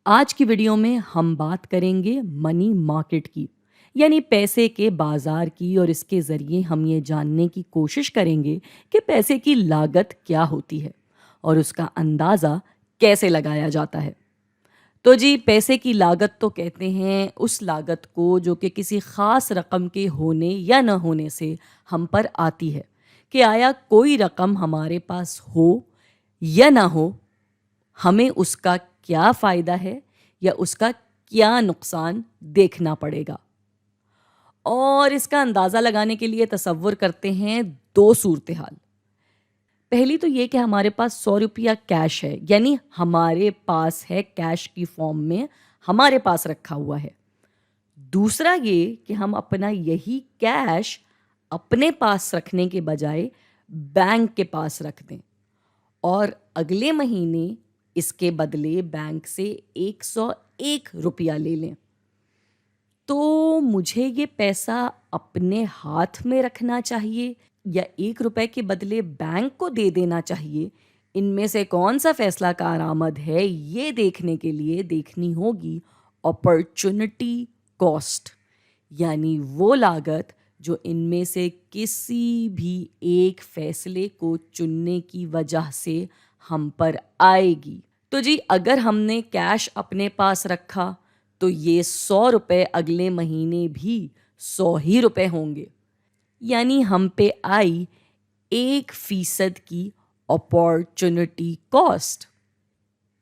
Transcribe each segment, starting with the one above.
آج کی ویڈیو میں ہم بات کریں گے منی مارکیٹ کی، یعنی پیسے کے بازار کی، اور اس کے ذریعے ہم یہ جاننے کی کوشش کریں گے کہ پیسے کی لاگت کیا ہوتی ہے اور اس کا اندازہ کیسے لگایا جاتا ہے۔ تو جی، پیسے کی لاگت تو کہتے ہیں اس لاگت کو جو کہ کسی خاص رقم کے ہونے یا نہ ہونے سے ہم پر آتی ہے، کہ آیا کوئی رقم ہمارے پاس ہو یا نہ ہو، ہمیں اس کا کیا فائدہ ہے یا اس کا کیا نقصان دیکھنا پڑے گا۔ اور اس کا اندازہ لگانے کے لیے تصور کرتے ہیں دو صورتحال۔ پہلی تو یہ کہ ہمارے پاس 100 روپیہ کیش ہے، یعنی ہمارے پاس ہے، کیش کی فارم میں ہمارے پاس رکھا ہوا ہے۔ دوسرا یہ کہ ہم اپنا یہی کیش اپنے پاس رکھنے کے بجائے بینک کے پاس رکھ دیں اور اگلے مہینے اس کے بدلے بینک سے 101 روپیہ لے لیں۔ تو مجھے یہ پیسہ اپنے ہاتھ میں رکھنا چاہیے یا 1 روپے کے بدلے بینک کو دے دینا چاہیے؟ ان میں سے کون سا فیصلہ کارآمد ہے، یہ دیکھنے کے لیے دیکھنی ہوگی اپرچونٹی کاسٹ، یعنی وہ لاگت جو ان میں سے کسی بھی ایک فیصلے کو چننے کی وجہ سے ہم پر آئے گی۔ تو جی، اگر ہم نے کیش اپنے پاس رکھا تو یہ 100 روپے اگلے مہینے بھی 100 ہی روپے ہوں گے، یعنی ہم پہ آئی 1% کی اپارچونٹی کاسٹ۔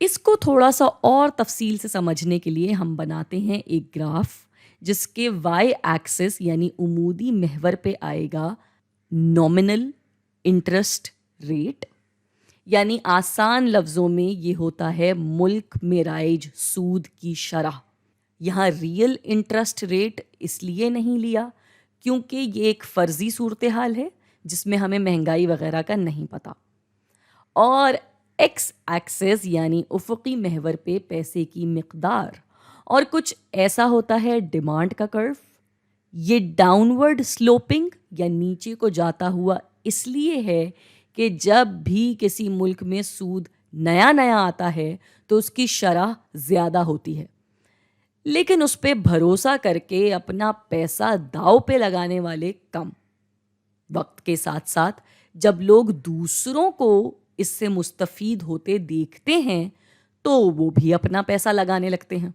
اس کو تھوڑا سا اور تفصیل سے سمجھنے کے لیے ہم بناتے ہیں ایک گراف، جس کے وائی ایکسس یعنی عمودی محور پہ آئے گا نومنل انٹرسٹ ریٹ، یعنی آسان لفظوں میں یہ ہوتا ہے ملک میں رائج سود کی شرح۔ یہاں ریئل انٹرسٹ ریٹ اس لیے نہیں لیا کیونکہ یہ ایک فرضی صورتحال ہے جس میں ہمیں مہنگائی وغیرہ کا نہیں پتہ۔ اور ایکس ایکسس یعنی افقی محور پہ پیسے کی مقدار، اور کچھ ایسا ہوتا ہے ڈیمانڈ کا کرو۔ یہ ڈاؤن ورڈ سلوپنگ یا نیچے کو جاتا ہوا اس لیے ہے کہ جب بھی کسی ملک میں سود نیا آتا ہے تو اس کی شرح زیادہ ہوتی ہے، لیکن اس پہ بھروسہ کر کے اپنا پیسہ داؤ پہ لگانے والے کم۔ وقت کے ساتھ ساتھ جب لوگ دوسروں کو اس سے مستفید ہوتے دیکھتے ہیں تو وہ بھی اپنا پیسہ لگانے لگتے ہیں،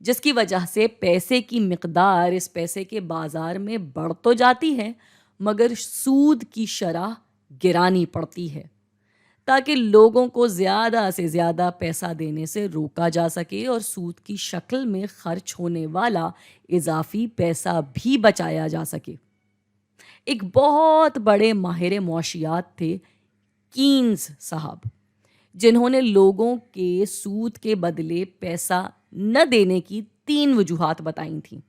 جس کی وجہ سے پیسے کی مقدار اس پیسے کے بازار میں بڑھ تو جاتی ہے مگر سود کی شرح گرانی پڑتی ہے، تاکہ لوگوں کو زیادہ سے زیادہ پیسہ دینے سے روکا جا سکے اور سود کی شکل میں خرچ ہونے والا اضافی پیسہ بھی بچایا جا سکے۔ ایک بہت بڑے ماہر معاشیات تھے کینز صاحب، جنہوں نے لوگوں کے سود کے بدلے پیسہ نہ دینے کی 3 وجوہات بتائی تھیں،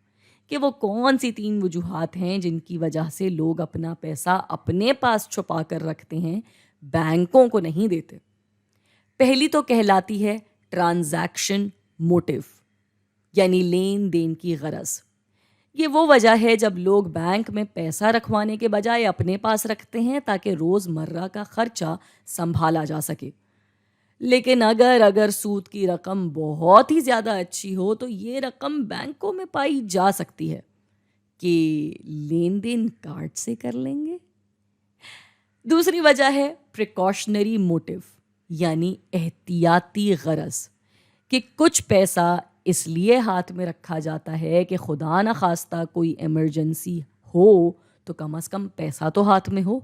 کہ وہ کون سی 3 وجوہات ہیں جن کی وجہ سے لوگ اپنا پیسہ اپنے پاس چھپا کر رکھتے ہیں، بینکوں کو نہیں دیتے۔ پہلی تو کہلاتی ہے ٹرانزیکشن موٹیو، یعنی لین دین کی غرض۔ یہ وہ وجہ ہے جب لوگ بینک میں پیسہ رکھوانے کے بجائے اپنے پاس رکھتے ہیں تاکہ روز مرہ کا خرچہ سنبھالا جا سکے۔ لیکن اگر سود کی رقم بہت ہی زیادہ اچھی ہو تو یہ رقم بینکوں میں پائی جا سکتی ہے کہ لین دین کارڈ سے کر لیں گے۔ دوسری وجہ ہے پریکاشنری موٹیو، یعنی احتیاطی غرض، کہ کچھ پیسہ اس لیے ہاتھ میں رکھا جاتا ہے کہ خدا نہ خواستہ کوئی ایمرجنسی ہو تو کم از کم پیسہ تو ہاتھ میں ہو۔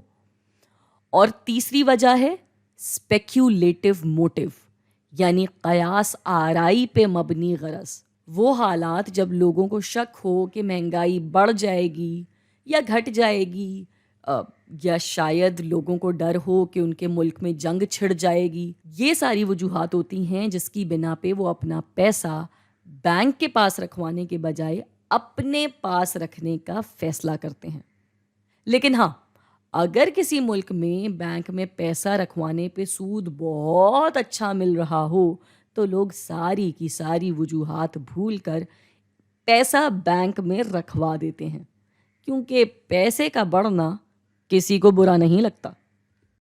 اور تیسری وجہ ہے اسپیکیولیٹو موٹیو، یعنی قیاس آرائی پہ مبنی غرض۔ وہ حالات جب لوگوں کو شک ہو کہ مہنگائی بڑھ جائے گی یا گھٹ جائے گی، یا شاید لوگوں کو ڈر ہو کہ ان کے ملک میں جنگ چھڑ جائے گی، یہ ساری وجوہات ہوتی ہیں جس کی بنا پہ وہ اپنا پیسہ بینک کے پاس رکھوانے کے بجائے اپنے پاس رکھنے کا فیصلہ کرتے ہیں۔ لیکن ہاں، اگر کسی ملک میں بینک میں پیسہ رکھوانے پہ سود بہت اچھا مل رہا ہو تو لوگ ساری کی ساری وجوہات بھول کر پیسہ بینک میں رکھوا دیتے ہیں، کیونکہ پیسے کا بڑھنا کسی کو برا نہیں لگتا۔